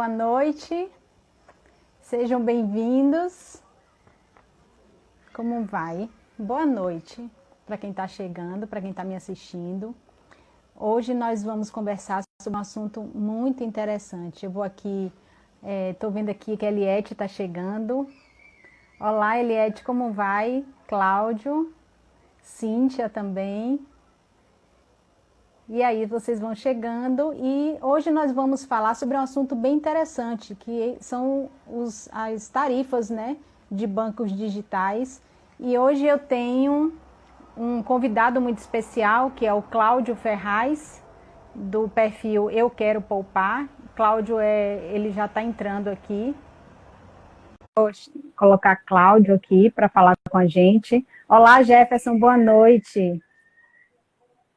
boa noite. Sejam bem-vindos. Como vai? Boa noite para quem está chegando, para quem está me assistindo. Hoje nós vamos conversar sobre um assunto muito interessante. Eu vou aqui, estou vendo aqui que a Eliette está chegando. Olá, Eliette, como vai? Cláudio, Cíntia também. E aí vocês vão chegando e hoje nós vamos falar sobre um assunto bem interessante, que são as tarifas, né, de bancos digitais. E hoje eu tenho um convidado muito especial, que é o Cláudio Ferraz, do perfil Eu Quero Poupar. Cláudio, ele já está entrando aqui. Vou colocar Cláudio aqui para falar com a gente. Olá, Jefferson, boa noite.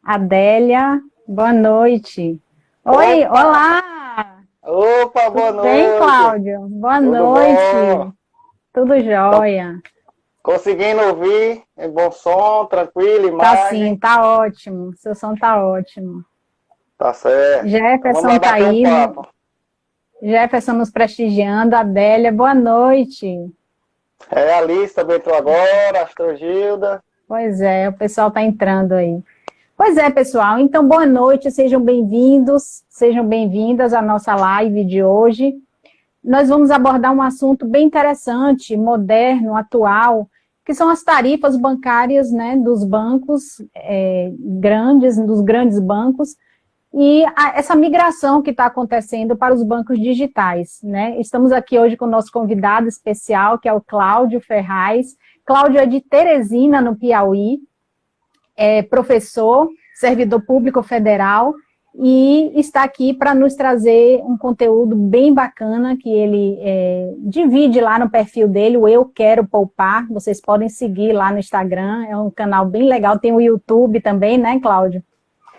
Adélia, boa noite. Oi, Opa! Olá! Opa, boa Tudo noite! bem, Cláudio? Boa Tudo noite! bom? Tudo jóia? Conseguindo ouvir? Em bom som, tranquilo, Tá sim, imagem? tá ótimo. Seu som tá ótimo. Tá certo. Então vamos lá Jefferson tá bater um aí, papo. Jefferson nos prestigiando. Adélia, boa noite. A Alice também entrou agora, a Astrogilda. Pois é, o pessoal tá entrando aí. Pois é, pessoal, então boa noite, sejam bem-vindos, sejam bem-vindas à nossa live de hoje. Nós vamos abordar um assunto bem interessante, moderno, atual, que são as tarifas bancárias, né, dos bancos grandes, dos grandes bancos, e essa migração que está acontecendo para os bancos digitais, né? Estamos aqui hoje com o nosso convidado especial, que é o Cláudio Ferraz. Cláudio é de Teresina, no Piauí, é professor, servidor público federal, e está aqui para nos trazer um conteúdo bem bacana que ele divide lá no perfil dele, o Eu Quero Poupar. Vocês podem seguir lá no Instagram, é um canal bem legal, tem o YouTube também, né, Cláudio?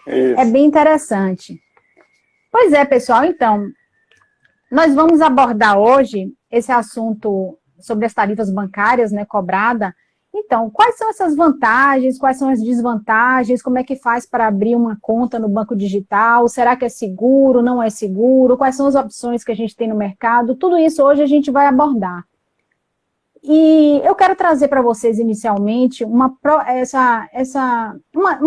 Isso. É bem interessante. Pois é, pessoal, então, nós vamos abordar hoje esse assunto sobre as tarifas bancárias, né, cobrada. Então, quais são essas vantagens, quais são as desvantagens, como é que faz para abrir uma conta no banco digital, será que é seguro, não é seguro, quais são as opções que a gente tem no mercado, tudo isso hoje a gente vai abordar. E eu quero trazer para vocês inicialmente uma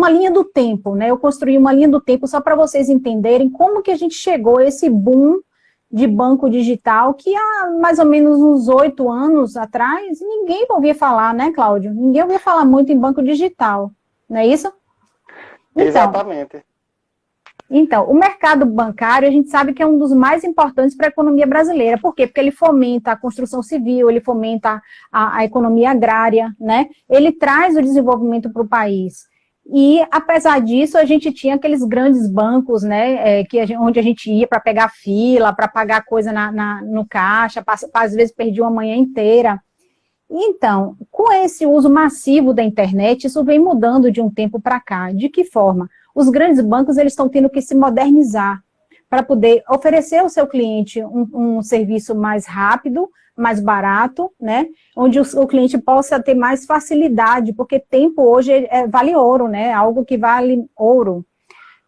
linha do tempo, né? Eu construí uma linha do tempo só para vocês entenderem como que a gente chegou a esse boom de banco digital, que há mais ou menos uns 8 anos atrás, ninguém ouvia falar, né, Cláudio? Ninguém ouvia falar muito em banco digital, não é isso? Exatamente. Então, o mercado bancário, a gente sabe que é um dos mais importantes para a economia brasileira. Por quê? Porque ele fomenta a construção civil, ele fomenta a economia agrária, né? Ele traz o desenvolvimento para o país. E, apesar disso, a gente tinha aqueles grandes bancos, né, onde a gente ia para pegar fila, para pagar coisa no caixa, às vezes perdia uma manhã inteira. Então, com esse uso massivo da internet, isso vem mudando de um tempo para cá. De que forma? Os grandes bancos eles estão tendo que se modernizar para poder oferecer ao seu cliente um serviço mais rápido, mais barato, né? Onde o cliente possa ter mais facilidade, porque tempo hoje vale ouro, né? Algo que vale ouro.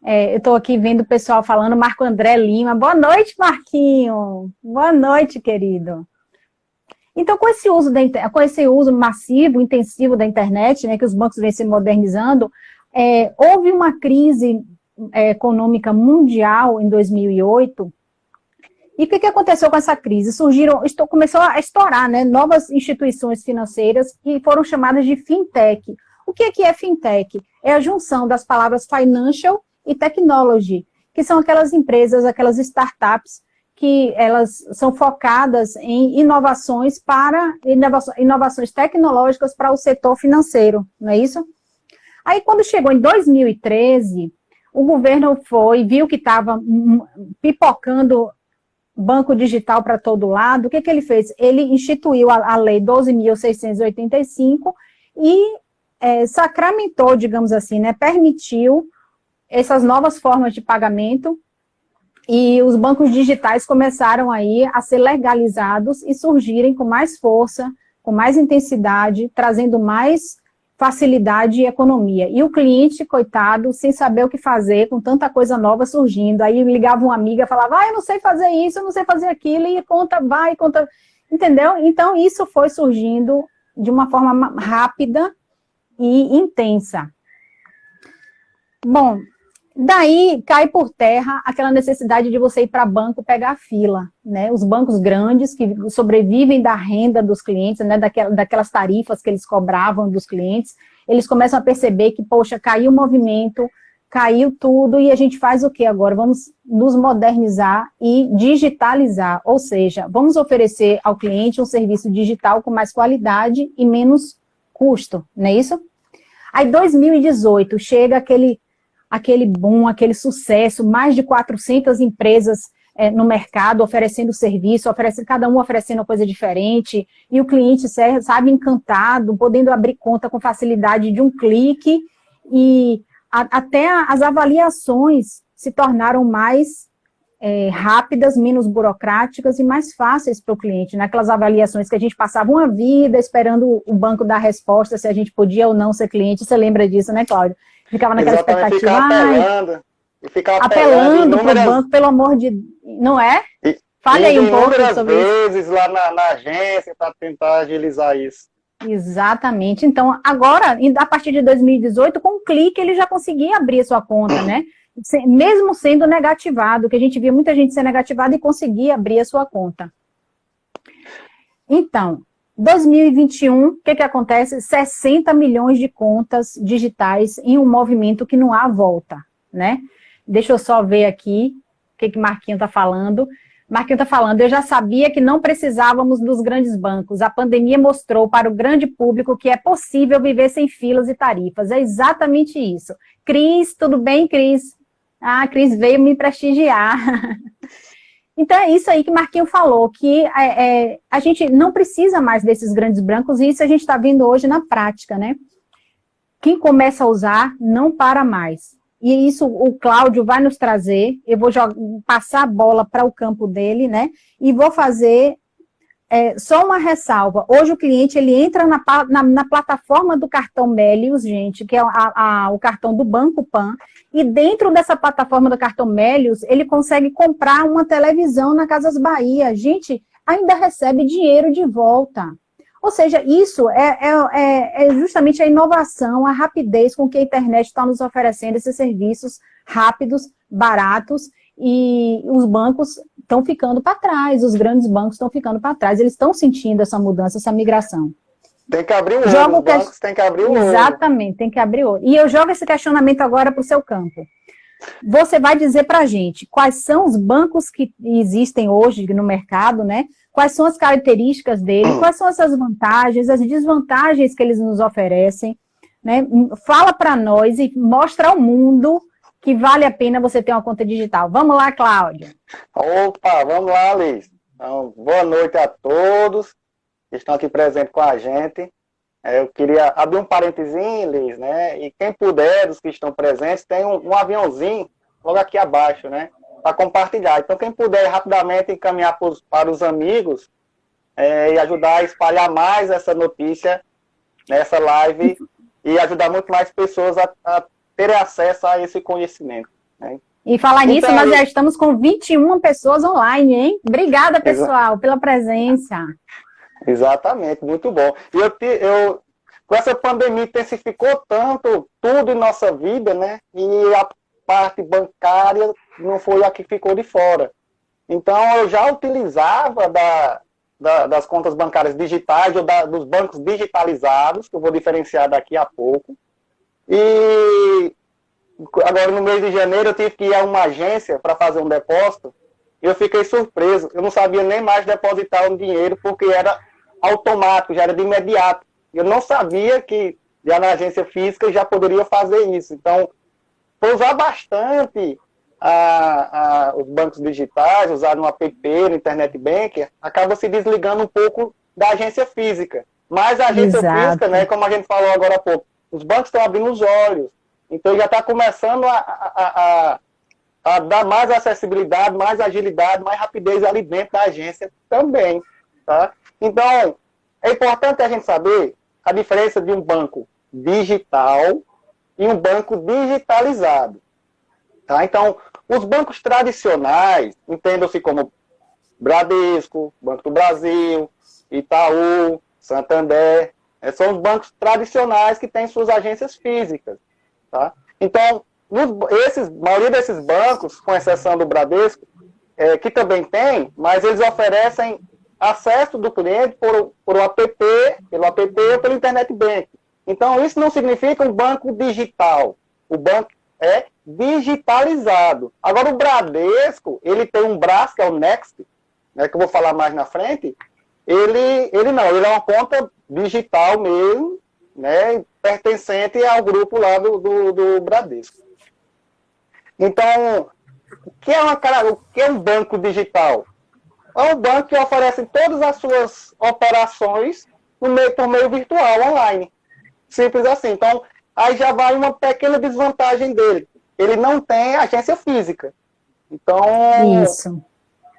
Eu estou aqui vendo o pessoal falando, Marco André Lima. Boa noite, Marquinho. Boa noite, querido. Então, com esse uso massivo, intensivo da internet, né, que os bancos vêm se modernizando, houve uma crise econômica mundial em 2008. E o que aconteceu com essa crise? Começou a estourar, né, novas instituições financeiras que foram chamadas de fintech. O que é fintech? É a junção das palavras financial e technology, que são aquelas empresas, aquelas startups, que elas são focadas em inovações tecnológicas para o setor financeiro, não é isso? Aí, quando chegou em 2013, o governo viu que estava pipocando banco digital para todo lado. O que ele fez? Ele instituiu a Lei 12.685 e sacramentou, digamos assim, né, permitiu essas novas formas de pagamento, e os bancos digitais começaram aí a ser legalizados e surgirem com mais força, com mais intensidade, trazendo mais facilidade e economia. E o cliente, coitado, sem saber o que fazer, com tanta coisa nova surgindo, aí ligava uma amiga e falava, eu não sei fazer isso, eu não sei fazer aquilo, e conta, entendeu? Então, isso foi surgindo de uma forma rápida e intensa. Bom, daí cai por terra aquela necessidade de você ir para banco pegar fila, né? Os bancos grandes que sobrevivem da renda dos clientes, né? Daquelas tarifas que eles cobravam dos clientes, eles começam a perceber que, poxa, caiu o movimento, caiu tudo, e a gente faz o quê agora? Vamos nos modernizar e digitalizar, ou seja, vamos oferecer ao cliente um serviço digital com mais qualidade e menos custo, não é isso? Aí, 2018, chega aquele boom, aquele sucesso, mais de 400 empresas no mercado oferecendo serviço, cada um oferecendo uma coisa diferente, e o cliente, sabe, encantado, podendo abrir conta com facilidade de um clique, e até as avaliações se tornaram mais rápidas, menos burocráticas e mais fáceis para o cliente, naquelas avaliações que a gente passava uma vida esperando o banco dar resposta se a gente podia ou não ser cliente. Você lembra disso, né, Cláudio? Ficava naquela expectativa. Ficava apelando para o banco, pelo amor de... Não é? Fale aí um pouco sobre isso. Vezes lá na agência para tentar agilizar isso. Exatamente. Então, agora, a partir de 2018, com um clique, ele já conseguia abrir a sua conta, né? Mesmo sendo negativado, que a gente via muita gente ser negativada e conseguia abrir a sua conta. Então, 2021, o que acontece? 60 milhões de contas digitais em um movimento que não há volta, né? Deixa eu só ver aqui o que Marquinho está falando. Marquinho está falando, eu já sabia que não precisávamos dos grandes bancos. A pandemia mostrou para o grande público que é possível viver sem filas e tarifas. É exatamente isso. Cris, tudo bem, Cris? Ah, a Cris veio me prestigiar. Então, é isso aí que Marquinho falou, que a gente não precisa mais desses grandes bancos, e isso a gente está vendo hoje na prática, né? Quem começa a usar, não para mais. E isso o Cláudio vai nos trazer, eu vou passar a bola para o campo dele, né? E vou fazer só uma ressalva. Hoje o cliente, ele entra na plataforma do cartão Melius, gente, que é o cartão do Banco Pan, e dentro dessa plataforma do cartão Melius, ele consegue comprar uma televisão na Casas Bahia. Gente, ainda recebe dinheiro de volta. Ou seja, isso é justamente a inovação, a rapidez com que a internet está nos oferecendo esses serviços rápidos, baratos, e os bancos estão ficando para trás, os grandes bancos estão ficando para trás, eles estão sentindo essa mudança, essa migração. Tem que abrir o olho, os bancos têm que abrir o olho. Exatamente, tem que abrir o olho. E eu jogo esse questionamento agora para o seu campo. Você vai dizer para a gente quais são os bancos que existem hoje no mercado, né? Quais são as características dele, quais são essas vantagens, as desvantagens que eles nos oferecem, né? Fala para nós e mostra ao mundo que vale a pena você ter uma conta digital. Vamos lá, Cláudio. Opa, vamos lá, Liz. Então, boa noite a todos que estão aqui presentes com a gente. Eu queria abrir um parentezinho, Liz, né? E quem puder, dos que estão presentes, tem um aviãozinho logo aqui abaixo, né? Para compartilhar. Então, quem puder rapidamente encaminhar para os amigos e ajudar a espalhar mais essa notícia nessa live e ajudar muito mais pessoas a terem acesso a esse conhecimento, né? E falar nisso, nós já estamos com 21 pessoas online, hein? Obrigada, pessoal, pela presença. Exatamente, muito bom. E com essa pandemia intensificou tanto tudo em nossa vida, né? E a parte bancária não foi a que ficou de fora. Então, eu já utilizava das contas bancárias digitais ou dos bancos digitalizados, que eu vou diferenciar daqui a pouco. E agora, no mês de janeiro, eu tive que ir a uma agência para fazer um depósito. Eu fiquei surpreso. Eu não sabia nem mais depositar um dinheiro, porque era automático, já era de imediato. Eu não sabia que já na agência física já poderia fazer isso. Então, vou usar bastante os bancos digitais, usar no app, no Internet Banking, acaba se desligando um pouco da agência física. Mas a agência física, né, como a gente falou agora há pouco, os bancos estão abrindo os olhos. Então, já está começando a dar mais acessibilidade, mais agilidade, mais rapidez ali dentro da agência também. Tá? Então, é importante a gente saber a diferença de um banco digital e um banco digitalizado. Tá? Então, os bancos tradicionais, entendam-se como Bradesco, Banco do Brasil, Itaú, Santander, são os bancos tradicionais que têm suas agências físicas. Tá? Então, a maioria desses bancos, com exceção do Bradesco, que também tem, mas eles oferecem acesso do cliente pelo app ou pelo internet bank. Então, isso não significa um banco digital. O banco é digitalizado. Agora, o Bradesco, ele tem um braço, que é o Next, né, que eu vou falar mais na frente, ele é uma conta digital mesmo, né, pertencente ao grupo lá do Bradesco. Então, o que é um banco digital? É um banco que oferece todas as suas operações por meio virtual, online. Simples assim. Então, aí já vai uma pequena desvantagem dele. Ele não tem agência física. Então, Isso.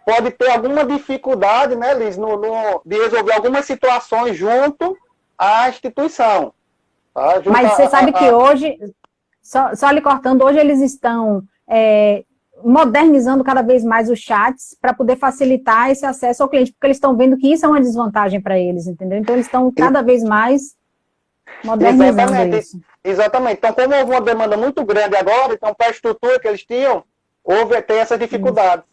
Pode ter alguma dificuldade, né, Liz, de resolver algumas situações junto à instituição. Tá? Mas você sabe que hoje, só lhe cortando, hoje eles estão modernizando cada vez mais os chats para poder facilitar esse acesso ao cliente, porque eles estão vendo que isso é uma desvantagem para eles, entendeu? Então, eles estão cada vez mais modernizando isso. Exatamente. Então, como houve uma demanda muito grande agora, então, para a estrutura que eles tinham, tem essa dificuldade.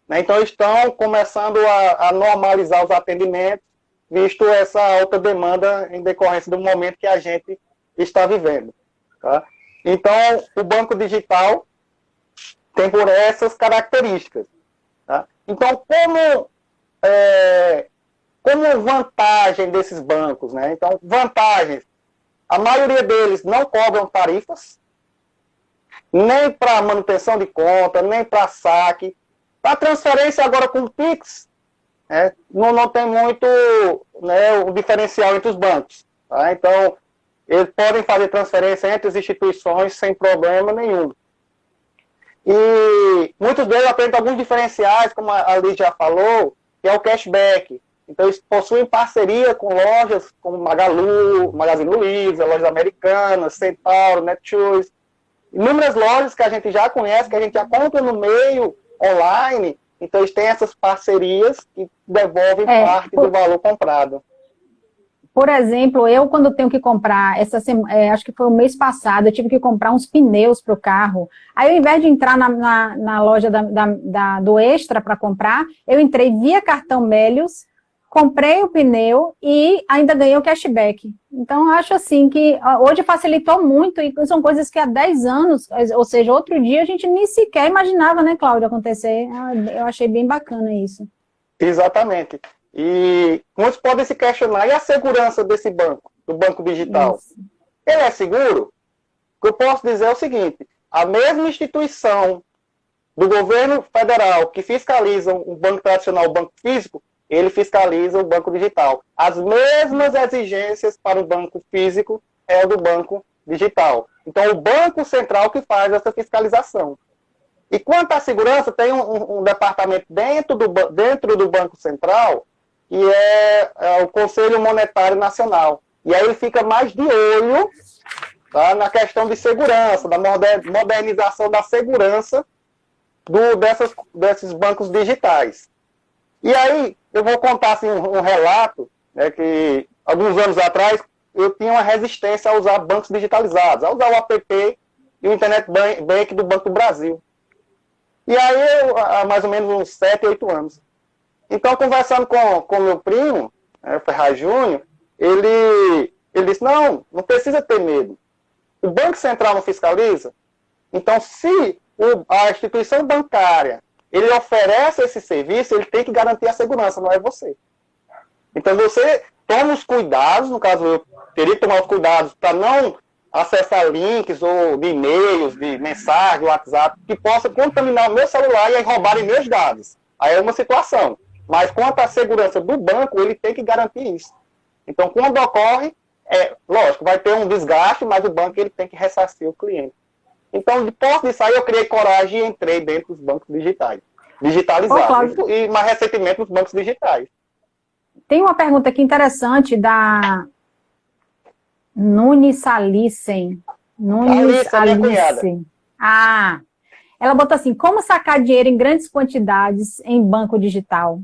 Né? Então, eles estão começando a normalizar os atendimentos, visto essa alta demanda em decorrência do momento que a gente está vivendo. Tá? Então, o banco digital tem por essas características. Tá? Então, como vantagem desses bancos, né? Então, vantagens, a maioria deles não cobram tarifas, nem para manutenção de conta, nem para saque. Para transferência agora com o Pix, não tem muito, né, o diferencial entre os bancos. Tá? Então, eles podem fazer transferência entre as instituições sem problema nenhum. E muitos deles apresentam alguns diferenciais, como a Liz já falou, que é o cashback. Então, eles possuem parceria com lojas como Magalu, Magazine Luiza, lojas americanas, Centauro, Netshoes. Inúmeras lojas que a gente já conhece, que a gente já compra no meio online. Então, eles têm essas parcerias que devolvem parte do valor comprado. Por exemplo, eu quando tenho que comprar, acho que foi o mês passado, eu tive que comprar uns pneus para o carro. Aí, ao invés de entrar na loja do Extra para comprar, eu entrei via cartão Melios, comprei o pneu e ainda ganhei o cashback. Então, acho assim que hoje facilitou muito, e são coisas que há 10 anos, ou seja, outro dia a gente nem sequer imaginava, né, Cláudia, acontecer. Eu achei bem bacana isso. Exatamente. E muitos podem se questionar, e a segurança desse banco, do banco digital? Isso. Ele é seguro? O que eu posso dizer é o seguinte, a mesma instituição do governo federal que fiscaliza um banco tradicional, o banco físico, ele fiscaliza o banco digital. As mesmas exigências para o banco físico é o do banco digital. Então, o Banco Central que faz essa fiscalização. E quanto à segurança, tem um departamento dentro do Banco Central, que é o Conselho Monetário Nacional. E aí ele fica mais de olho, tá, na questão de segurança, da modernização da segurança desses bancos digitais. E aí, eu vou contar assim, um relato, né, que alguns anos atrás eu tinha uma resistência a usar bancos digitalizados, a usar o app e o Internet Bank do Banco do Brasil. E aí, há mais ou menos uns 7, 8 anos. Então, conversando com meu primo, o Ferraz Júnior, ele disse, não precisa ter medo. O Banco Central não fiscaliza. Então, se a instituição bancária ele oferece esse serviço, ele tem que garantir a segurança, não é você. Então, você toma os cuidados, no caso, eu teria que tomar os cuidados para não acessar links ou de e-mails, de mensagem, WhatsApp, que possa contaminar o meu celular e aí roubarem meus dados. Aí é uma situação. Mas quanto à segurança do banco, ele tem que garantir isso. Então, quando ocorre, lógico, vai ter um desgaste, mas o banco ele tem que ressarcir o cliente. Então, depois disso aí, eu criei coragem e entrei dentro dos bancos digitalizados. E mais recentemente nos bancos digitais. Tem uma pergunta aqui interessante Nunes Alice. Nunes Alice. Ah, ela botou assim, como sacar dinheiro em grandes quantidades em banco digital?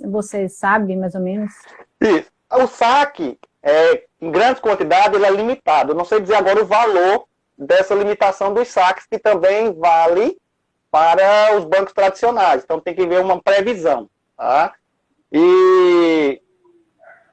Você sabe, mais ou menos? Isso. O saque, em grandes quantidades, ele é limitado. Eu não sei dizer agora o valor dessa limitação dos saques, que também vale para os bancos tradicionais. Então, tem que ver uma previsão. Tá? E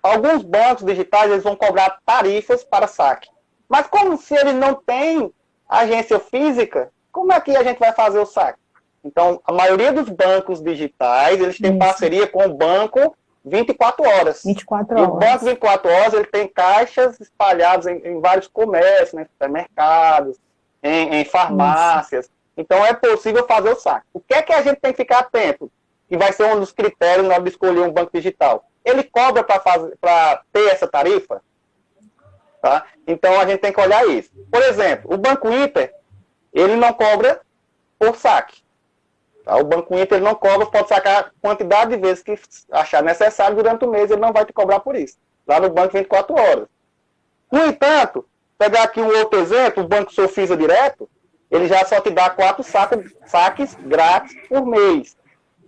alguns bancos digitais eles vão cobrar tarifas para saque. Mas como se eles não têm agência física, como é que a gente vai fazer o saque? Então, a maioria dos bancos digitais, eles têm parceria com o banco 24 horas. 24 horas. E o banco 24 horas, ele tem caixas espalhados em vários comércios, né, supermercados, em farmácias. Isso. Então, é possível fazer o saque. O que é que a gente tem que ficar atento? Que vai ser um dos critérios na hora de escolher um banco digital. Ele cobra para ter essa tarifa? Tá? Então, a gente tem que olhar isso. Por exemplo, o Banco Inter, ele não cobra por saque. Tá? O Banco Inter ele não cobra, pode sacar a quantidade de vezes que achar necessário durante o mês, ele não vai te cobrar por isso. Lá no banco 24 horas. No entanto, pegar aqui um outro exemplo, o Banco Sofisa Direto, ele já só te dá 4 saques grátis por mês.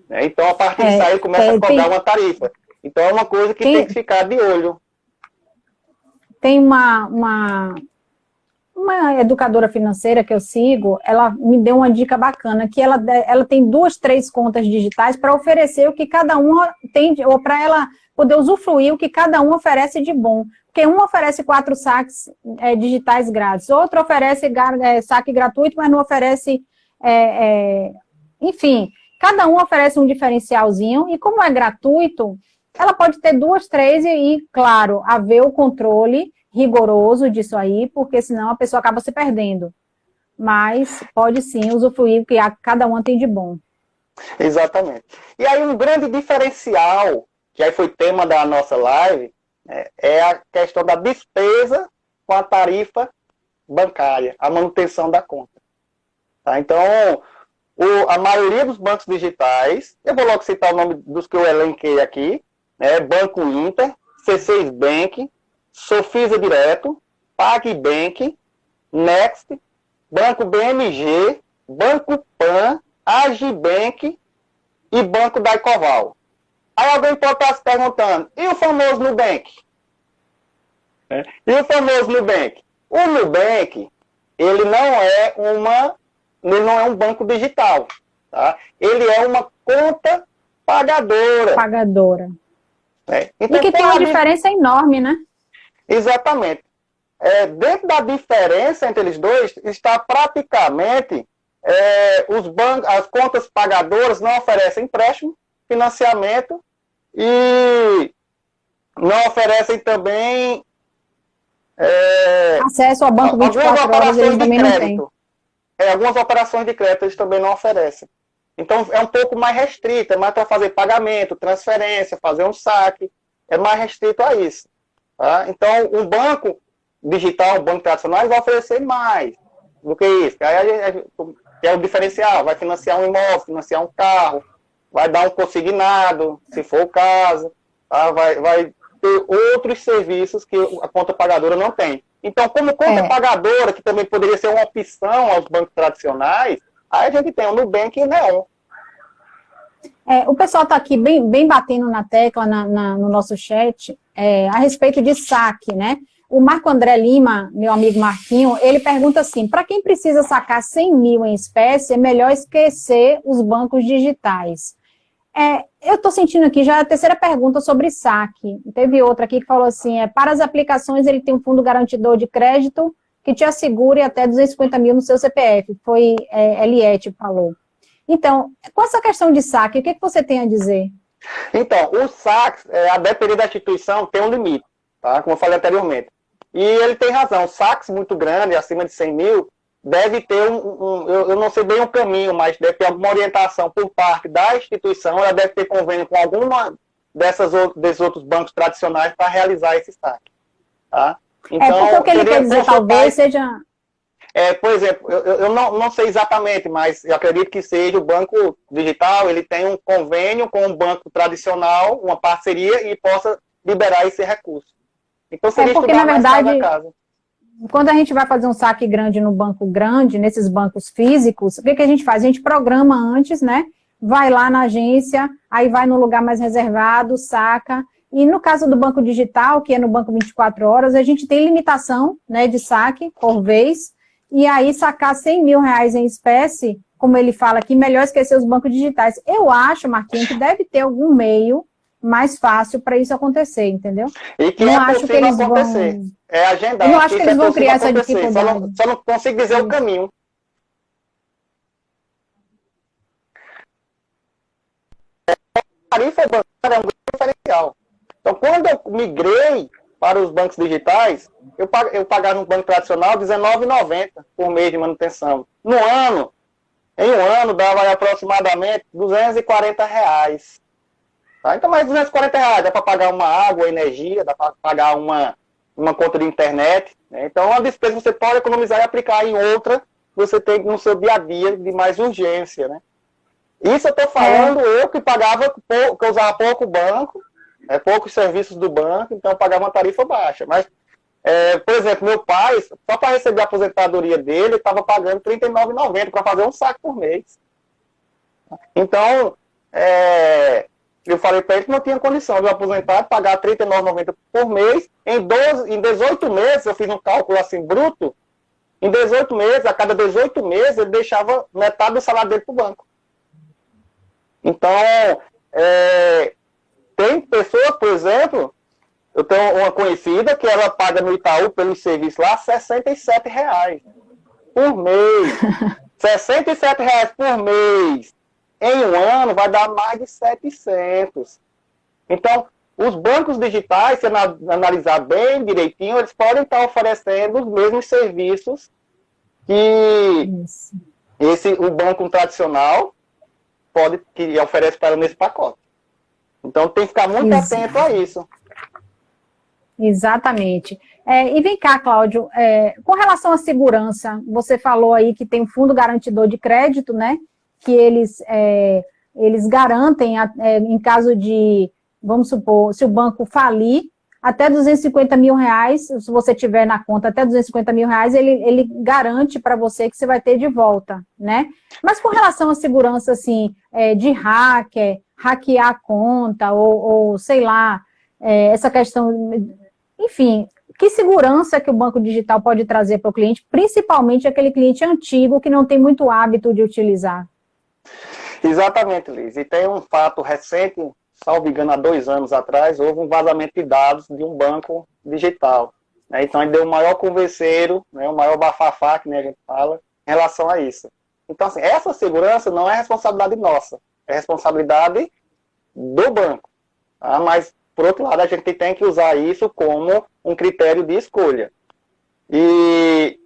Né? Então, a partir disso aí, ele começa a cobrar uma tarifa. Então, é uma coisa que tem que ficar de olho. Tem uma educadora financeira que eu sigo, ela me deu uma dica bacana, que ela tem 2, 3 contas digitais para oferecer o que cada uma tem, ou para ela poder usufruir o que cada um oferece de bom. Porque um oferece 4 saques digitais grátis, outro oferece saque gratuito, mas não oferece... enfim, cada um oferece um diferencialzinho, e como é gratuito, ela pode ter 2, 3 e, claro, haver o controle rigoroso disso aí, porque senão a pessoa acaba se perdendo. Mas pode sim usufruir o que cada um tem de bom. Exatamente. E aí um grande diferencial, que aí foi tema da nossa live, é a questão da despesa com a tarifa bancária, a manutenção da conta. Tá? Então, a maioria dos bancos digitais, eu vou logo citar o nome dos que eu elenquei aqui, Banco Inter, C6 Bank, Sofisa Direto, PagBank, Next, Banco BMG, Banco Pan, Agibank e Banco Daicoval. Aí alguém pode estar se perguntando, e o famoso Nubank? E o famoso Nubank? O Nubank, ele não é um banco digital, tá? Ele é uma conta pagadora. Então, e que tem uma diferença enorme, né? Exatamente. Dentro da diferença entre eles dois, está praticamente as contas pagadoras não oferecem empréstimo, financiamento e não oferecem também acesso ao banco 24 horas, eles também não têm. Algumas operações de crédito eles também não oferecem. Então, é um pouco mais restrito, é mais para fazer pagamento, transferência, fazer um saque, é mais restrito a isso. Tá? Então, um banco digital, um banco tradicional, vai oferecer mais do que isso. Aí é o diferencial, vai financiar um imóvel, financiar um carro, vai dar um consignado, se for o caso, tá? Vai ter outros serviços que a conta pagadora não tem. Então, como conta pagadora, que também poderia ser uma opção aos bancos tradicionais, aí a gente tem o Nubank e o Neon. O pessoal está aqui bem batendo na tecla no nosso chat a respeito de saque, né? O Marco André Lima, meu amigo Marquinho, ele pergunta assim, para quem precisa sacar 100 mil em espécie, é melhor esquecer os bancos digitais. Eu estou sentindo aqui já a terceira pergunta sobre saque. Teve outra aqui que falou assim, para as aplicações ele tem um fundo garantidor de crédito que te assegure até 250 mil no seu CPF. Foi Eliette falou. Então, com essa questão de saque, o que você tem a dizer? Então, o saque, a depender da instituição, tem um limite, tá? Como eu falei anteriormente. E ele tem razão, saques muito grandes, acima de 100 mil, deve ter eu não sei bem o caminho, mas deve ter alguma orientação por parte da instituição, ela deve ter convênio com alguma desses outros bancos tradicionais para realizar esse saque. Tá? Então, porque o que ele quer dizer talvez seja... por exemplo, eu não sei exatamente, mas eu acredito que seja o banco digital, ele tem um convênio com um banco tradicional, uma parceria, e possa liberar esse recurso. Então, seria porque, estudar na mais verdade, caso a caso. quando a gente vai fazer um saque grande no banco grande, nesses bancos físicos, o que que a gente faz? A gente programa antes, né? Vai lá na agência, aí vai no lugar mais reservado, saca. E no caso do banco digital, que é no banco 24 horas, a gente tem limitação, né, de saque por vez, e aí sacar 100 mil reais em espécie, como ele fala aqui, melhor esquecer os bancos digitais. Eu acho, Marquinhos, que deve ter algum meio mais fácil para isso acontecer, entendeu? E que não é acho que possível eles acontecer. vão... É agendar. Eu não acho que eles vão criar essa acontecer. dificuldade. Só não consigo dizer o caminho. A tarifa bancária é um grande diferencial. Então, quando eu migrei para os bancos digitais, eu pagava no banco tradicional R$19,90 por mês de manutenção. Em um ano, dava aproximadamente R$240. Tá? Então, mais R$240 dá para pagar uma água, energia, dá para pagar uma conta de internet. Né? Então, uma despesa que você pode economizar e aplicar em outra que você tem no seu dia a dia de mais urgência. Né? Isso eu estou falando eu que pagava, que eu usava pouco banco, poucos serviços do banco, então eu pagava uma tarifa baixa. Mas, por exemplo, meu pai, só para receber a aposentadoria dele, estava pagando R$39,90 para fazer um saque por mês. Então, eu falei para ele que não tinha condição de eu aposentar, pagar R$39,90 por mês. Em 18 meses, eu fiz um cálculo assim, bruto, em 18 meses, a cada 18 meses, ele deixava metade do salário dele para o banco. Então, tem pessoas, por exemplo, eu tenho uma conhecida que ela paga no Itaú pelo serviço lá R$67 por mês. R$67 por mês. Em um ano vai dar mais de 700. Então, os bancos digitais, se analisar bem direitinho, eles podem estar oferecendo os mesmos serviços que o banco tradicional que oferece para nesse pacote. Então, tem que ficar muito atento a isso. Exatamente. E vem cá, Cláudio, com relação à segurança, você falou aí que tem um fundo garantidor de crédito, né? Que eles garantem, em caso de, vamos supor, se o banco falir, até R$250 mil, se você tiver na conta até R$250 mil, ele garante para você que você vai ter de volta, né? Mas com relação à segurança, assim, de hackear a conta, ou sei lá, essa questão, enfim, que segurança que o banco digital pode trazer para o cliente, principalmente aquele cliente antigo que não tem muito hábito de utilizar? Exatamente, Liz. E tem um fato recente, salvo engano, há 2 anos atrás, houve um vazamento de dados de um banco digital. Né? Então, ele deu o maior converseiro, né, o maior bafafá, que nem a gente fala, em relação a isso. Então, assim, essa segurança não é responsabilidade nossa, é responsabilidade do banco. Tá? Mas, por outro lado, a gente tem que usar isso como um critério de escolha. E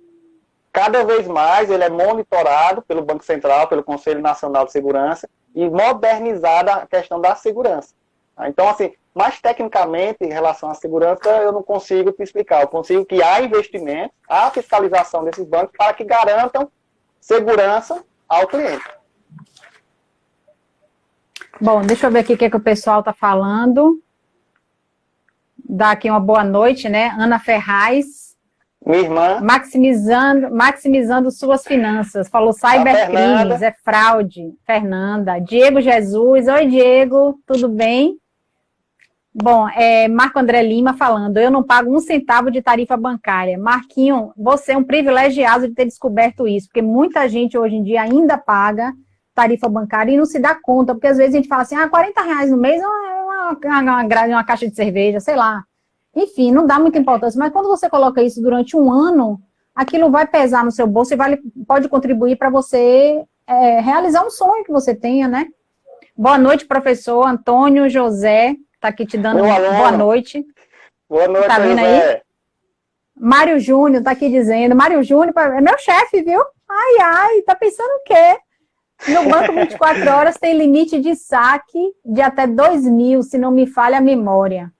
cada vez mais ele é monitorado pelo Banco Central, pelo Conselho Nacional de Segurança, e modernizada a questão da segurança. Então, assim, mais tecnicamente, em relação à segurança, eu não consigo te explicar. Eu consigo que há investimentos, há fiscalização desses bancos para que garantam segurança ao cliente. Bom, deixa eu ver aqui o que o pessoal está falando. Dá aqui uma boa noite, né? Ana Ferraz. Minha irmã. Maximizando suas finanças. Falou cybercrimes, é fraude. Fernanda. Diego Jesus. Oi, Diego. Tudo bem? Bom, Marco André Lima falando. Eu não pago 1 centavo de tarifa bancária. Marquinho, você é um privilegiado de ter descoberto isso, porque muita gente hoje em dia ainda paga tarifa bancária e não se dá conta, porque às vezes a gente fala assim, R$40 no mês é uma caixa de cerveja, sei lá. Enfim, não dá muita importância, mas quando você coloca isso durante um ano, aquilo vai pesar no seu bolso e pode contribuir para você realizar um sonho que você tenha, né? Boa noite, professor Antônio José, está aqui te dando boa noite. Boa noite, tá vendo aí? Mário Júnior está aqui dizendo, Mário Júnior é meu chefe, viu? Ai, tá pensando o quê? No Banco 24 Horas tem limite de saque de até 2 mil, se não me falha a memória.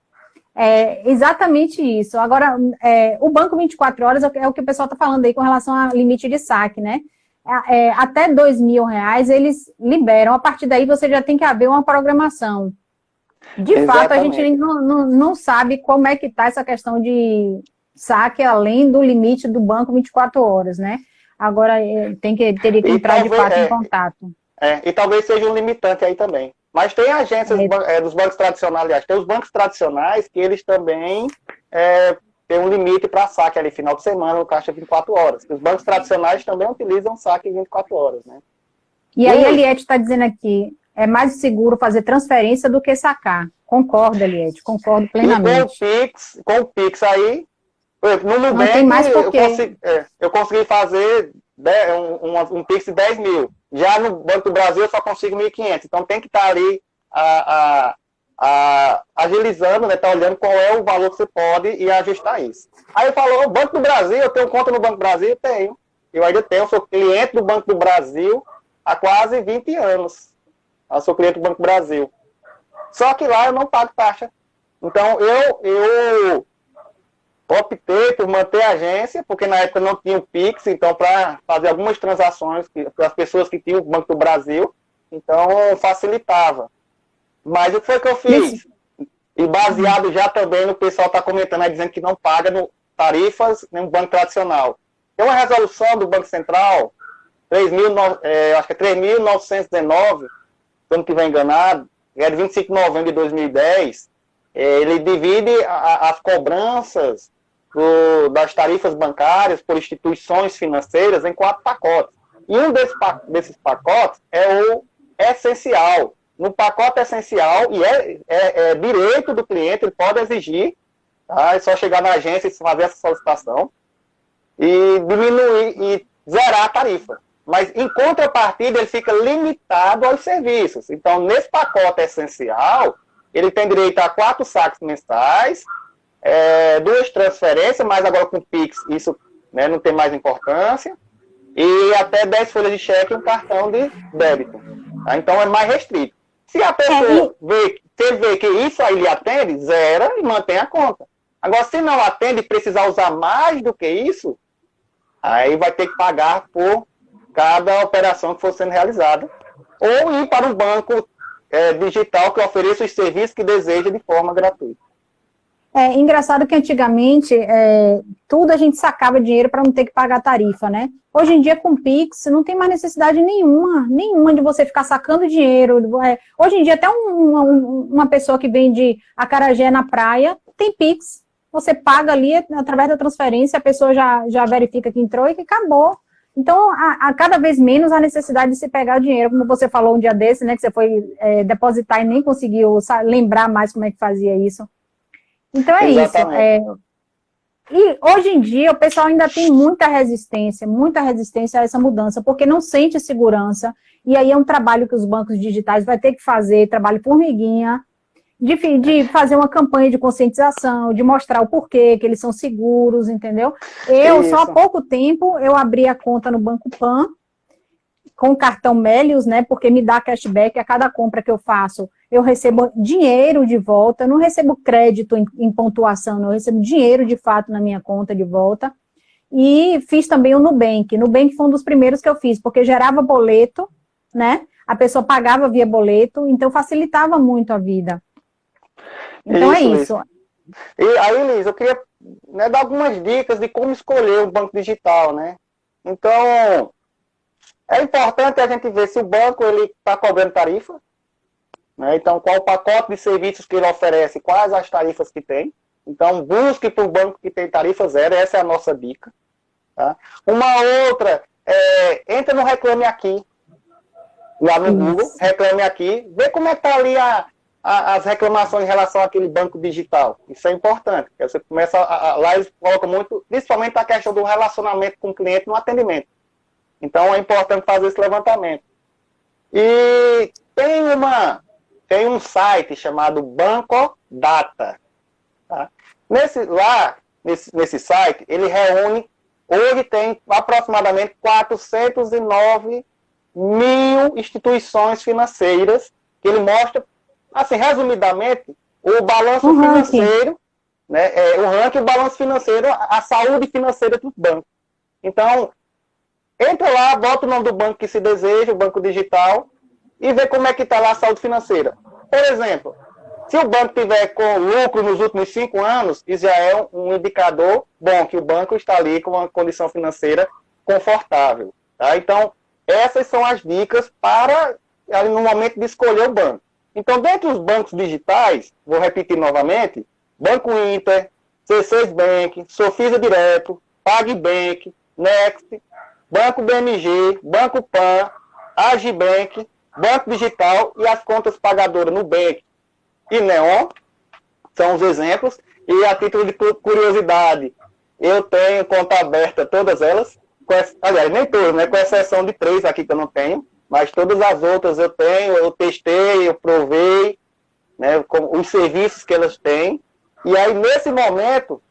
Exatamente isso. Agora, o Banco 24 Horas é o que o pessoal está falando aí com relação ao limite de saque, né? Até R$2 mil eles liberam. A partir daí você já tem que haver uma programação. De fato, a gente não sabe como é que está essa questão de saque além do limite do banco 24 horas, né? Agora, teria que entrar de fato em contato. E talvez seja um limitante aí também. Mas tem agências dos bancos tradicionais, aliás, tem os bancos tradicionais que eles também têm um limite para saque ali, final de semana, no caixa 24 horas. Os bancos tradicionais também utilizam saque 24 horas, né? E aí, a Eliette está dizendo aqui, é mais seguro fazer transferência do que sacar. Concordo, Eliette, concordo plenamente. E com o Pix aí, no Nubank, tem mais porque... eu consegui fazer um Pix de 10 mil. Já no Banco do Brasil eu só consigo 1.500. Então tem que estar ali agilizando, né? Tá olhando qual é o valor que você pode e ajustar isso. Aí falou, o Banco do Brasil, eu tenho conta no Banco do Brasil? Eu tenho. Eu ainda tenho, sou cliente do Banco do Brasil há quase 20 anos. Eu sou cliente do Banco do Brasil. Só que lá eu não pago taxa. Então eu optei por manter a agência, porque na época não tinha o Pix, então para fazer algumas transações para as pessoas que tinham o Banco do Brasil, então facilitava. Mas o que foi que eu fiz? E baseado já também no pessoal está comentando aí, dizendo que não paga tarifas no banco tradicional. Tem uma resolução do Banco Central, acho que é 3.919, se eu não estiver enganado, é de 25 de novembro de 2010, ele divide as cobranças das tarifas bancárias por instituições financeiras em 4 pacotes. E um desses pacotes é o essencial. No pacote essencial, e é direito do cliente, ele pode exigir, tá? É só chegar na agência e fazer essa solicitação, e diminuir e zerar a tarifa. Mas, em contrapartida, ele fica limitado aos serviços. Então, nesse pacote essencial, ele tem direito a 4 saques mensais, 2 transferências, mas agora com o Pix isso, né, não tem mais importância, e até 10 folhas de cheque e um cartão de débito. Tá? Então, é mais restrito. Se a pessoa vê que isso aí lhe atende, zera e mantém a conta. Agora, se não atende e precisar usar mais do que isso, aí vai ter que pagar por cada operação que for sendo realizada, ou ir para um banco digital que ofereça os serviços que deseja de forma gratuita. É engraçado que antigamente tudo a gente sacava dinheiro para não ter que pagar tarifa, né? Hoje em dia, com o Pix, não tem mais necessidade nenhuma de você ficar sacando dinheiro. Hoje em dia, até uma pessoa que vende acarajé na praia tem Pix. Você paga ali através da transferência, a pessoa já verifica que entrou e que acabou. Então, a cada vez menos a necessidade de se pegar o dinheiro, como você falou um dia desse, né, que você foi depositar e nem conseguiu lembrar mais como é que fazia isso. Então, exatamente. Isso. E hoje em dia, o pessoal ainda tem muita resistência a essa mudança, porque não sente segurança, e aí é um trabalho que os bancos digitais vai ter que fazer, trabalho formiguinha, de fazer uma campanha de conscientização, de mostrar o porquê, que eles são seguros, entendeu? Só há pouco tempo, eu abri a conta no Banco Pan, com o cartão Melius, né, porque me dá cashback a cada compra que eu faço, eu recebo dinheiro de volta, eu não recebo crédito em pontuação, eu recebo dinheiro de fato na minha conta de volta, e fiz também o Nubank foi um dos primeiros que eu fiz, porque gerava boleto, né, a pessoa pagava via boleto, então facilitava muito a vida. Então isso. E aí, Liz, eu queria dar algumas dicas de como escolher o banco digital, né? Então, é importante a gente ver se o banco está cobrando tarifa, né? Então, qual o pacote de serviços que ele oferece, quais as tarifas que tem. Então, busque por banco que tem tarifa zero, essa é a nossa dica. Tá? Uma outra, entra no Reclame Aqui, lá no Google, Reclame Aqui, vê como é que está ali as reclamações em relação àquele banco digital. Isso é importante. Você começa lá eles colocam muito, principalmente a questão do relacionamento com o cliente no atendimento. Então é importante fazer esse levantamento. E tem um site chamado Banco Data. Tá? Nesse site, ele reúne, hoje tem aproximadamente 409 mil instituições financeiras, que ele mostra, assim, resumidamente, o balanço financeiro, né, o ranking, o balanço financeiro, a saúde financeira dos bancos. Então, entra lá, bota o nome do banco que se deseja, o banco digital, e vê como é que está lá a saúde financeira. Por exemplo, Se o banco tiver com lucro nos últimos 5 anos, isso já é um indicador bom, que o banco está ali com uma condição financeira confortável. Tá? Então, essas são as dicas para, ali, no momento de escolher o banco. Então, dentre os bancos digitais, vou repetir novamente, Banco Inter, C6 Bank, Sofisa Direto, PagBank, Next, Banco BMG, Banco Pan, Agibank, Banco Digital e as contas pagadoras Nubank e Neon são os exemplos. E a título de curiosidade, eu tenho conta aberta, todas elas, aliás, nem todas, né, com exceção de 3 aqui que eu não tenho, mas todas as outras eu tenho, eu testei, eu provei, né, com os serviços que elas têm. E aí, nesse momento,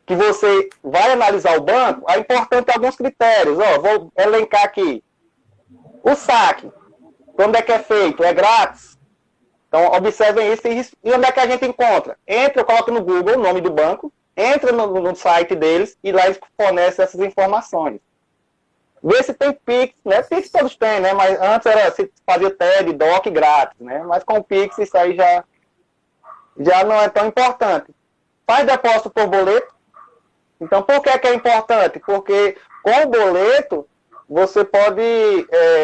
que você vai analisar o banco, é importante alguns critérios. Vou elencar aqui. O saque, quando é que é feito? É grátis? Então, observem isso. E onde é que a gente encontra? Entra, coloca no Google o nome do banco, entra no site deles e lá eles fornecem essas informações. Vê se tem Pix, né? Pix todos têm, né? Mas antes se fazia TED, DOC grátis, né? Mas com o Pix isso aí já não é tão importante. Faz depósito por boleto. Então, por que é importante? Porque com o boleto, você pode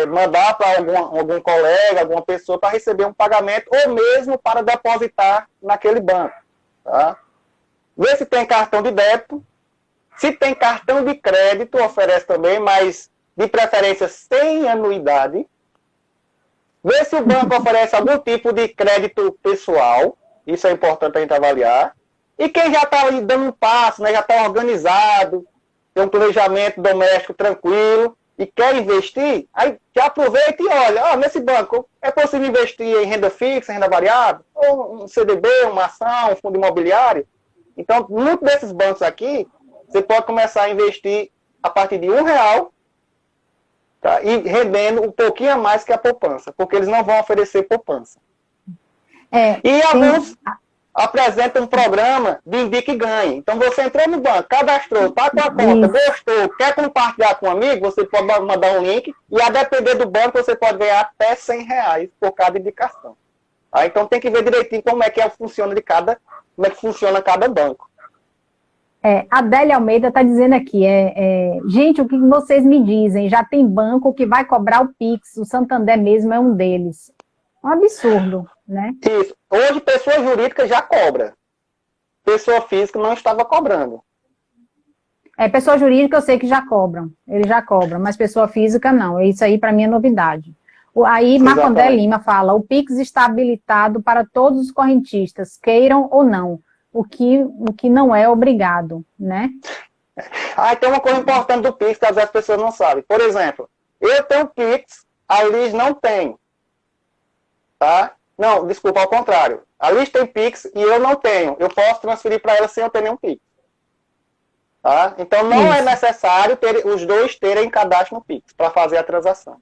mandar para algum colega, alguma pessoa para receber um pagamento ou mesmo para depositar naquele banco. Tá? Vê se tem cartão de débito. Se tem cartão de crédito, oferece também, mas de preferência sem anuidade. Vê se o banco oferece algum tipo de crédito pessoal. Isso é importante a gente avaliar. E quem já está ali dando um passo, né, já está organizado, tem um planejamento doméstico tranquilo e quer investir, aí já aproveita e olha, nesse banco é possível investir em renda fixa, renda variável, ou um CDB, uma ação, um fundo imobiliário. Então, muitos desses bancos aqui, você pode começar a investir a partir de R$1, tá, e rendendo um pouquinho a mais que a poupança, porque eles não vão oferecer poupança. E alguns apresenta um programa de indique e ganhe. Então, você entrou no banco, cadastrou, está com a conta, gostou, quer compartilhar com um amigo, você pode mandar um link e, a depender do banco, você pode ganhar até R$100 por cada indicação. Então, tem que ver direitinho como é que funciona cada banco. A Adélia Almeida está dizendo aqui, gente, o que vocês me dizem? Já tem banco que vai cobrar o Pix, o Santander mesmo é um deles. Um absurdo, né? Isso. Hoje, pessoa jurídica já cobra. Pessoa física não estava cobrando. Pessoa jurídica eu sei que já cobram. Eles já cobram, mas pessoa física não. Isso aí, para mim, é novidade. Aí, Marco André Lima fala, o Pix está habilitado para todos os correntistas, queiram ou não. O que não é obrigado, né? Tem uma coisa importante do Pix que às vezes as pessoas não sabem. Por exemplo, eu tenho Pix, a Liz não tem. Tá? Não, desculpa, ao contrário. A Liz tem Pix e eu não tenho. Eu posso transferir para ela sem eu ter nenhum Pix. Tá? Então, não é necessário os dois terem cadastro no Pix para fazer a transação.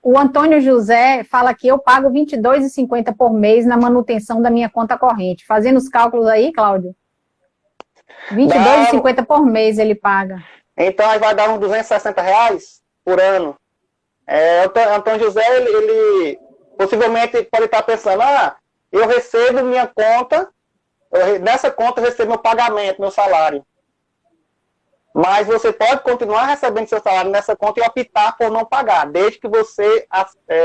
O Antônio José fala que eu pago R$ 22,50 por mês na manutenção da minha conta corrente. Fazendo os cálculos aí, Cláudio? R$ 22,50 por mês ele paga. Então, aí vai dar uns R$260 por ano. O Antônio José, ele possivelmente pode estar pensando, eu recebo minha conta, nessa conta eu recebo meu pagamento, meu salário. Mas você pode continuar recebendo seu salário nessa conta e optar por não pagar, desde que você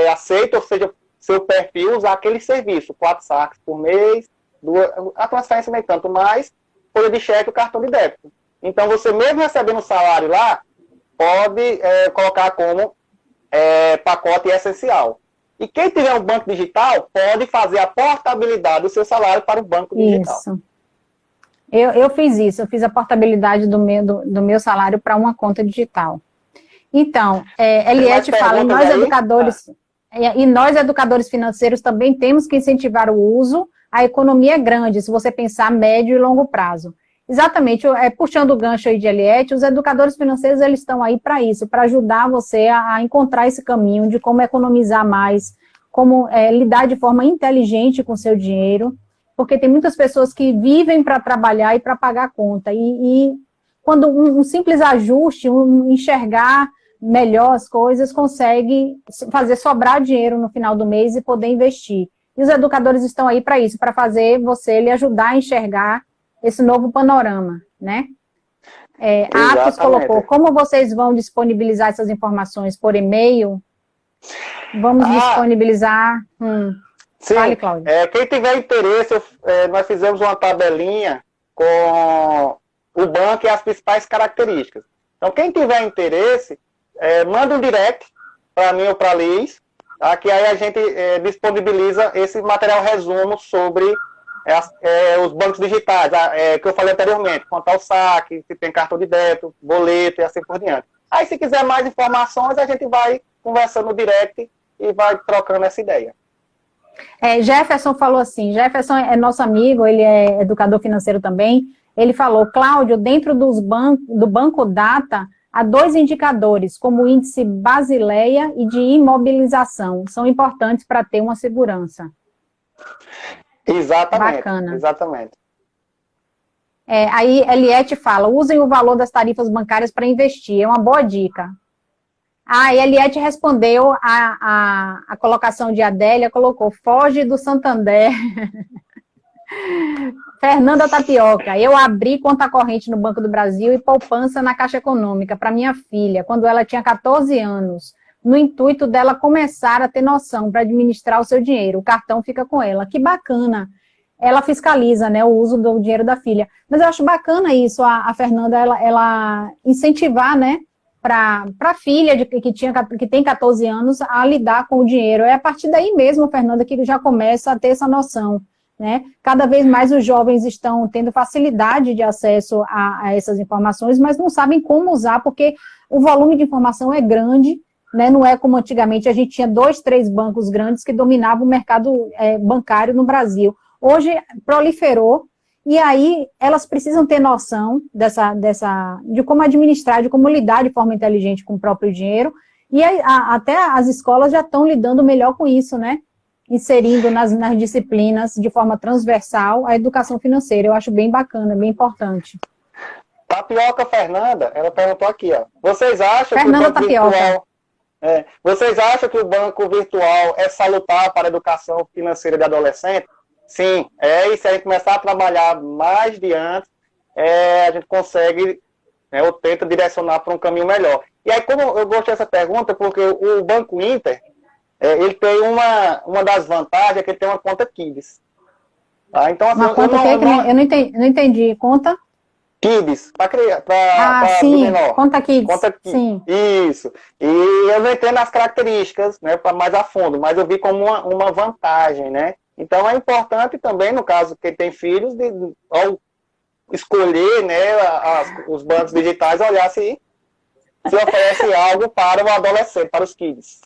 aceite, ou seja, seu perfil usar aquele serviço, 4 saques por mês, a transferência nem tanto mais, folha de cheque e o cartão de débito. Então, você mesmo recebendo o salário lá, pode colocar como pacote essencial. E quem tiver um banco digital, pode fazer a portabilidade do seu salário para o banco digital. Isso. Eu fiz isso, eu fiz a portabilidade do meu salário para uma conta digital. Então, Eliette fala, nós educadores financeiros também temos que incentivar o uso, a economia é grande, se você pensar médio e longo prazo. Exatamente, puxando o gancho aí de Eliette, os educadores financeiros, eles estão aí para isso, para ajudar você a encontrar esse caminho de como economizar mais, como lidar de forma inteligente com o seu dinheiro, porque tem muitas pessoas que vivem para trabalhar e para pagar a conta, e quando um simples ajuste, enxergar melhor as coisas, consegue fazer sobrar dinheiro no final do mês e poder investir. E os educadores estão aí para isso, para fazer você, lhe ajudar a enxergar esse novo panorama, né? A Atos colocou, como vocês vão disponibilizar essas informações por e-mail? Vamos disponibilizar... Sim, fale, Cláudio. Quem tiver interesse, nós fizemos uma tabelinha com o banco e as principais características. Então, quem tiver interesse, manda um direct para mim ou para a Liz, tá? Que aí a gente disponibiliza esse material resumo sobre os bancos digitais, que eu falei anteriormente, quanto ao saque, se tem cartão de débito, boleto e assim por diante. Aí, se quiser mais informações, a gente vai conversando no direct e vai trocando essa ideia. Jefferson falou assim, Jefferson é nosso amigo, ele é educador financeiro também, ele falou, Cláudio, dentro do Banco Data, há 2 indicadores, como o índice Basileia e de imobilização, são importantes para ter uma segurança. Exatamente. Bacana. Exatamente. Aí Eliette fala, usem o valor das tarifas bancárias para investir, é uma boa dica. E Eliette respondeu a colocação de Adélia, colocou, foge do Santander. Fernanda Tapioca, eu abri conta corrente no Banco do Brasil e poupança na Caixa Econômica para minha filha, quando ela tinha 14 anos, no intuito dela começar a ter noção para administrar o seu dinheiro. O cartão fica com ela. Que bacana. Ela fiscaliza, né, o uso do dinheiro da filha. Mas eu acho bacana isso, a Fernanda, ela incentivar, né, para a filha que tem 14 anos a lidar com o dinheiro. É a partir daí mesmo, Fernanda, que já começa a ter essa noção, né? Cada vez mais os jovens estão tendo facilidade de acesso a essas informações, mas não sabem como usar, porque o volume de informação é grande, né? Não é como antigamente, a gente tinha 2, 3 bancos grandes que dominavam o mercado bancário no Brasil. Hoje proliferou, e aí elas precisam ter noção de como administrar, de como lidar de forma inteligente com o próprio dinheiro, e até as escolas já estão lidando melhor com isso, né? Inserindo nas disciplinas de forma transversal a educação financeira. Eu acho bem bacana, bem importante. Tapioca Fernanda, ela perguntou aqui, ó. Vocês acham Fernanda Tapioca. Vocês acham que o banco virtual é salutar para a educação financeira de adolescente? Sim, e se a gente começar a trabalhar mais diante, a gente consegue, ou tenta direcionar para um caminho melhor. E aí, como eu gostei dessa pergunta, porque o Banco Inter, ele tem uma das vantagens, é que ele tem uma conta Kids. Tá? Então, assim, uma conta eu não entendi. Conta? Kids, sim, conta Kids. Conta Kids. Sim. Isso. E eu não entrei nas características, né, mais a fundo, mas eu vi como uma vantagem, né? Então, é importante também, no caso, quem tem filhos, ao escolher, né, os bancos digitais, olhar se oferece algo para o adolescente, para os kids.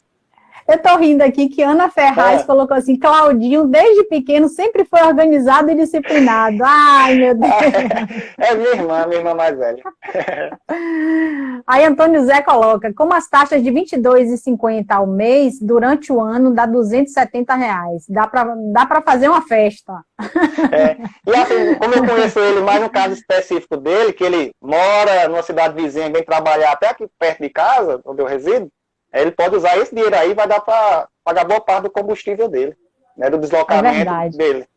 Eu estou rindo aqui que Ana Ferraz colocou assim, Claudinho, desde pequeno, sempre foi organizado e disciplinado. Ai, meu Deus. Minha irmã mais velha. Aí Antônio Zé coloca, como as taxas de R$ 22,50 ao mês, durante o ano, dá R$ 270. Dá para fazer uma festa. E assim, como eu conheço ele mais no caso específico dele, que ele mora numa cidade vizinha e vem trabalhar até aqui perto de casa, onde eu resido, ele pode usar esse dinheiro aí, vai dar para pagar boa parte do combustível dele, né, do deslocamento dele.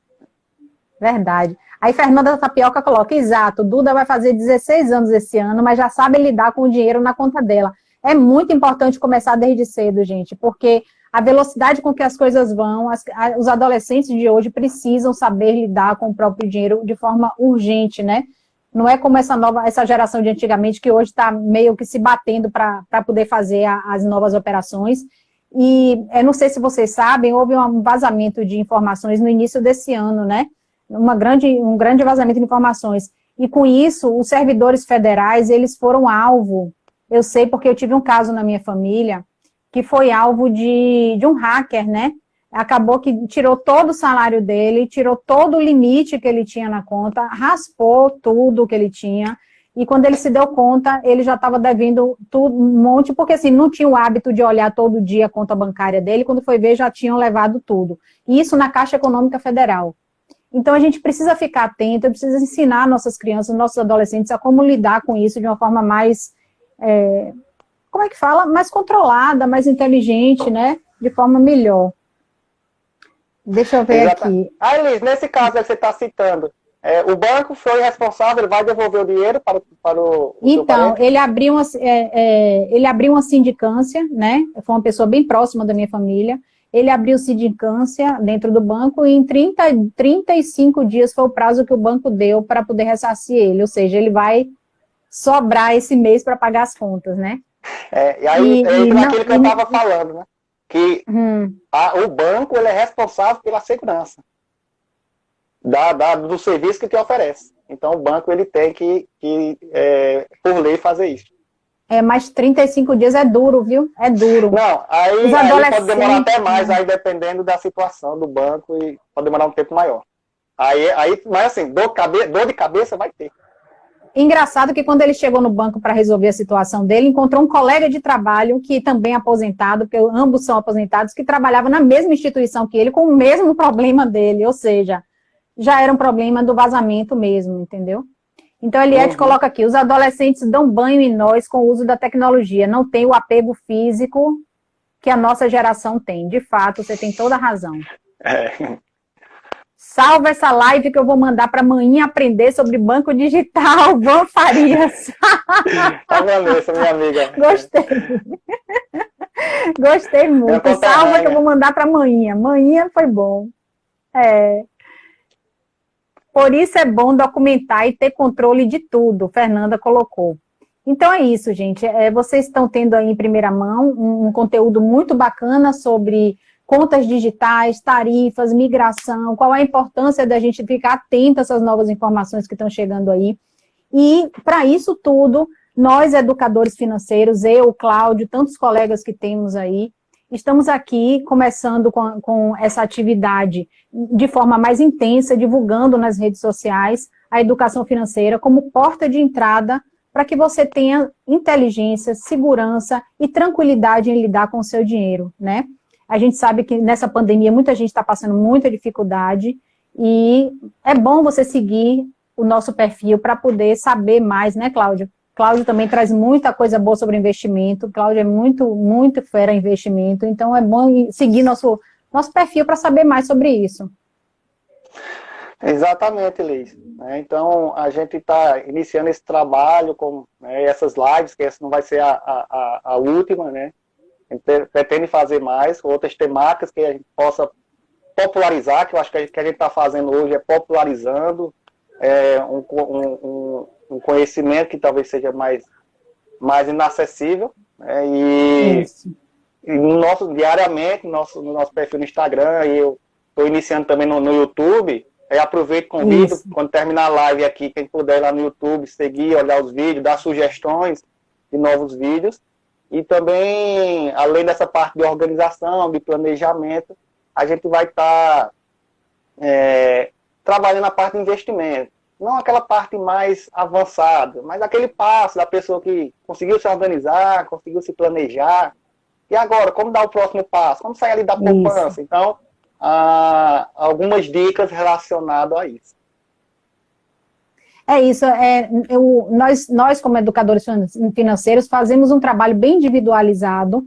Verdade. Aí Fernanda Tapioca coloca, exato, Duda vai fazer 16 anos esse ano, mas já sabe lidar com o dinheiro na conta dela. É muito importante começar desde cedo, gente, porque a velocidade com que as coisas vão, os adolescentes de hoje precisam saber lidar com o próprio dinheiro de forma urgente, né? Não é como essa geração de antigamente, que hoje está meio que se batendo para poder fazer as novas operações. E eu não sei se vocês sabem, houve um vazamento de informações no início desse ano, né? Um grande vazamento de informações. E com isso, os servidores federais, eles foram alvo. Eu sei porque eu tive um caso na minha família que foi alvo de um hacker, né? Acabou que tirou todo o salário dele, tirou todo o limite que ele tinha na conta, raspou tudo que ele tinha, e quando ele se deu conta, ele já estava devendo tudo, um monte, porque assim, não tinha o hábito de olhar todo dia a conta bancária dele, quando foi ver, já tinham levado tudo. E isso na Caixa Econômica Federal. Então, a gente precisa ficar atento, precisa ensinar nossas crianças, nossos adolescentes a como lidar com isso de uma forma mais, como é que fala? Mais controlada, mais inteligente, né? De forma melhor. Deixa eu ver aqui. Aí, Liz, nesse caso que você está citando, o banco foi responsável, ele vai devolver o dinheiro para o Então, ele abriu uma sindicância, né? Foi uma pessoa bem próxima da minha família. Ele abriu sindicância dentro do banco e em 35 dias foi o prazo que o banco deu para poder ressarcir ele. Ou seja, ele vai sobrar esse mês para pagar as contas, né? E aí, naquilo que eu estava falando, né? Que o banco ele é responsável pela segurança do serviço que te oferece. Então, o banco ele tem que por lei, fazer isso. Mas 35 dias é duro, viu? É duro. Não, aí pode demorar até mais, aí dependendo da situação do banco, e pode demorar um tempo maior. Mas assim, dor de cabeça vai ter. Engraçado que quando ele chegou no banco para resolver a situação dele, encontrou um colega de trabalho, que também é aposentado, porque ambos são aposentados, que trabalhava na mesma instituição que ele, com o mesmo problema dele, ou seja, já era um problema do vazamento mesmo, entendeu? Então, a Eliette coloca aqui, os adolescentes dão banho em nós com o uso da tecnologia, não tem o apego físico que a nossa geração tem. De fato, você tem toda a razão. Salva essa live que eu vou mandar para a manhã aprender sobre banco digital. Van Farias. Agradeço, minha amiga. Gostei. Gostei muito. Salva que eu vou mandar para amanhã. Amanhã foi bom. Por isso é bom documentar e ter controle de tudo, Fernanda colocou. Então é isso, gente. Vocês estão tendo aí em primeira mão um conteúdo muito bacana sobre contas digitais, tarifas, migração, qual a importância da gente ficar atento a essas novas informações que estão chegando aí. E, para isso tudo, nós, educadores financeiros, eu, o Cláudio, tantos colegas que temos aí, estamos aqui começando com essa atividade de forma mais intensa, divulgando nas redes sociais a educação financeira como porta de entrada para que você tenha inteligência, segurança e tranquilidade em lidar com o seu dinheiro, né? A gente sabe que nessa pandemia muita gente está passando muita dificuldade e é bom você seguir o nosso perfil para poder saber mais, né, Cláudio? Cláudio também traz muita coisa boa sobre investimento. Cláudio é muito, muito fera em investimento. Então, é bom seguir nosso perfil para saber mais sobre isso. Exatamente, Liz. Então, a gente está iniciando esse trabalho com essas lives, que essa não vai ser a última, né? A gente pretende fazer mais, outras temáticas que a gente possa popularizar, que eu acho que a gente está fazendo hoje é popularizando um conhecimento que talvez seja mais inacessível, né? E diariamente no nosso perfil no Instagram, e eu estou iniciando também no YouTube, aproveito e convido, quando terminar a live aqui, quem puder ir lá no YouTube, seguir, olhar os vídeos, dar sugestões de novos vídeos, e também, além dessa parte de organização, de planejamento, a gente vai estar trabalhando a parte de investimento. Não aquela parte mais avançada, mas aquele passo da pessoa que conseguiu se organizar, conseguiu se planejar. E agora, como dar o próximo passo? Como sair ali da poupança? Então, algumas dicas relacionadas a isso. É isso. Nós, como educadores financeiros, fazemos um trabalho bem individualizado,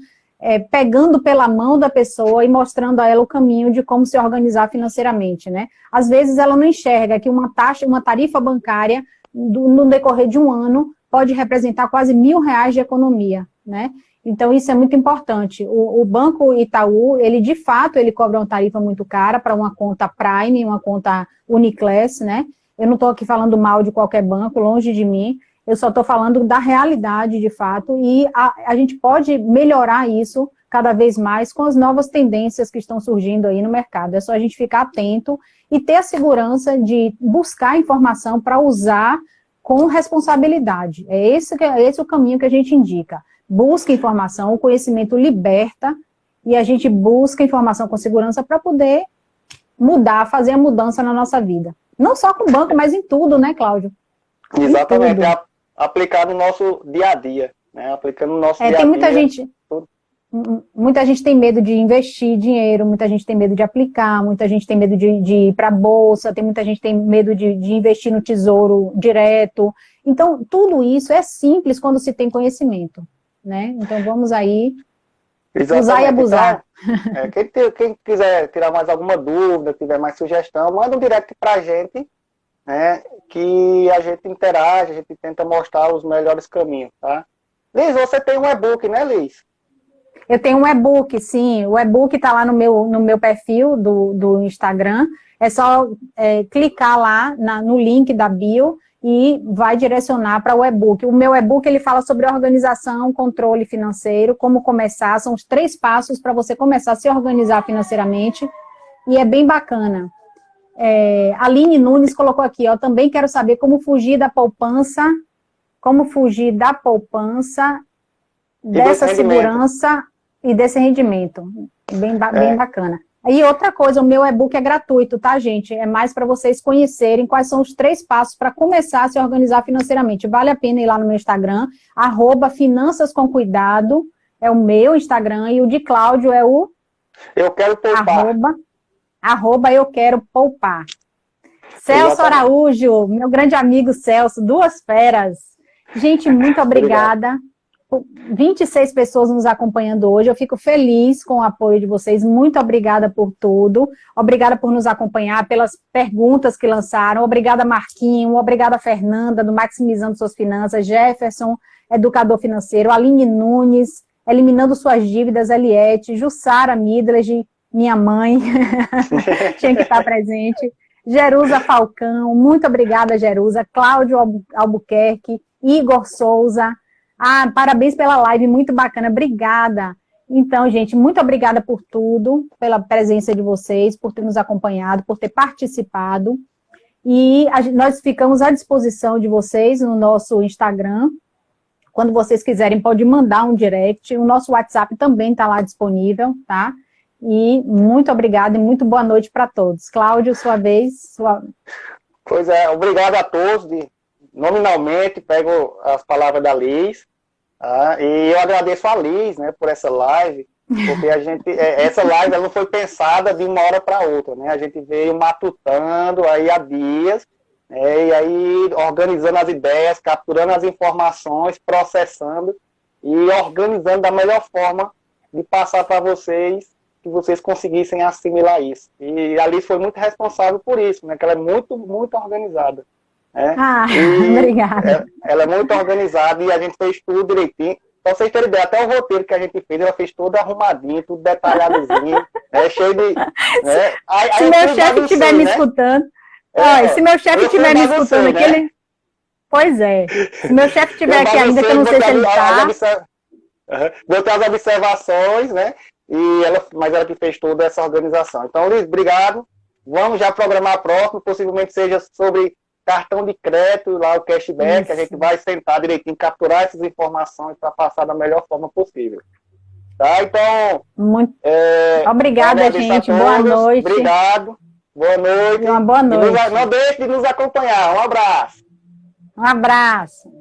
pegando pela mão da pessoa e mostrando a ela o caminho de como se organizar financeiramente, né? Às vezes ela não enxerga que uma tarifa bancária, no decorrer de um ano, pode representar quase R$1.000 de economia, né? Então, isso é muito importante. O Banco Itaú, ele de fato, ele cobra uma tarifa muito cara para uma conta Prime, uma conta Uniclass, né? Eu não estou aqui falando mal de qualquer banco, longe de mim, eu só estou falando da realidade, de fato, e a gente pode melhorar isso cada vez mais com as novas tendências que estão surgindo aí no mercado. É só a gente ficar atento e ter a segurança de buscar informação para usar com responsabilidade. É esse o caminho que a gente indica. Busca informação, o conhecimento liberta, e a gente busca informação com segurança para poder mudar, fazer a mudança na nossa vida. Não só com o banco, mas em tudo, né, Cláudio? Exatamente, aplicar no nosso dia a dia, né? Aplicando no nosso dia a dia. Tem muita gente tem medo de investir dinheiro, muita gente tem medo de aplicar, muita gente tem medo de ir para a bolsa, muita gente tem medo de investir no tesouro direto. Então, tudo isso é simples quando se tem conhecimento, né? Então, vamos aí Usar e abusar. Então, quem quiser tirar mais alguma dúvida, tiver mais sugestão, manda um direct para a gente, né, que a gente interage, a gente tenta mostrar os melhores caminhos, tá? Liz, você tem um e-book, né, Liz? Eu tenho um e-book, sim. O e-book está lá no meu perfil do Instagram. É só clicar lá no link da bio e vai direcionar para o e-book. O meu e-book, ele fala sobre organização, controle financeiro, como começar. São os 3 passos para você começar a se organizar financeiramente. E é bem bacana. A Aline Nunes colocou aqui, ó, também quero saber como fugir da poupança, dessa segurança e desse rendimento. Bem bacana. E outra coisa, o meu e-book é gratuito, tá, gente? É mais para vocês conhecerem quais são os 3 passos para começar a se organizar financeiramente. Vale a pena ir lá no meu Instagram, @finançascomcuidado, é o meu Instagram, e o de Cláudio é o... Eu quero poupar. @eu quero poupar. Celso Araújo, meu grande amigo Celso, 2 feras. Gente, muito obrigada. 26 pessoas nos acompanhando hoje, eu fico feliz com o apoio de vocês, muito obrigada por tudo, obrigada por nos acompanhar, pelas perguntas que lançaram, obrigada Marquinho, obrigada Fernanda, do Maximizando Suas Finanças, Jefferson, educador financeiro, Aline Nunes, Eliminando Suas Dívidas, Eliette, Jussara Midlage, minha mãe, tinha que estar presente, Jerusa Falcão, muito obrigada Jerusa, Cláudio Albuquerque, Igor Souza, parabéns pela live, muito bacana, obrigada. Então, gente, muito obrigada por tudo, pela presença de vocês, por ter nos acompanhado, por ter participado. E nós ficamos à disposição de vocês no nosso Instagram. Quando vocês quiserem, pode mandar um direct. O nosso WhatsApp também está lá disponível, tá? E muito obrigada e muito boa noite para todos. Cláudio, sua vez. Pois é, obrigado a todos. Nominalmente, pego as palavras da Liz, tá? E eu agradeço a Liz, né, por essa live, porque essa live ela não foi pensada de uma hora para outra, né? A gente veio matutando aí há dias, né, e aí organizando as ideias, capturando as informações, processando e organizando da melhor forma de passar para vocês, que vocês conseguissem assimilar isso. E a Liz foi muito responsável por isso, né? Que ela é muito, muito organizada. Obrigada. Ela é muito organizada e a gente fez tudo direitinho. Então, vocês terem ideia, até o roteiro que a gente fez, ela fez todo arrumadinho, tudo detalhadozinho, né, cheio de... Né? Se meu chefe estiver me escutando... se meu chefe estiver me escutando aqui, ele... Pois é. Se meu chefe estiver aqui ainda, que eu não sei se ele está... Botei as observações, né? Mas ela que fez toda essa organização. Então, Liz, obrigado. Vamos já programar a próxima, possivelmente seja sobre cartão de crédito, lá o cashback. Isso. A gente vai sentar direitinho, capturar essas informações para passar da melhor forma possível. Tá? Então... Obrigada, gente. Boa noite. Obrigado. Boa noite. Uma boa noite. Não deixe de nos acompanhar. Um abraço. Um abraço.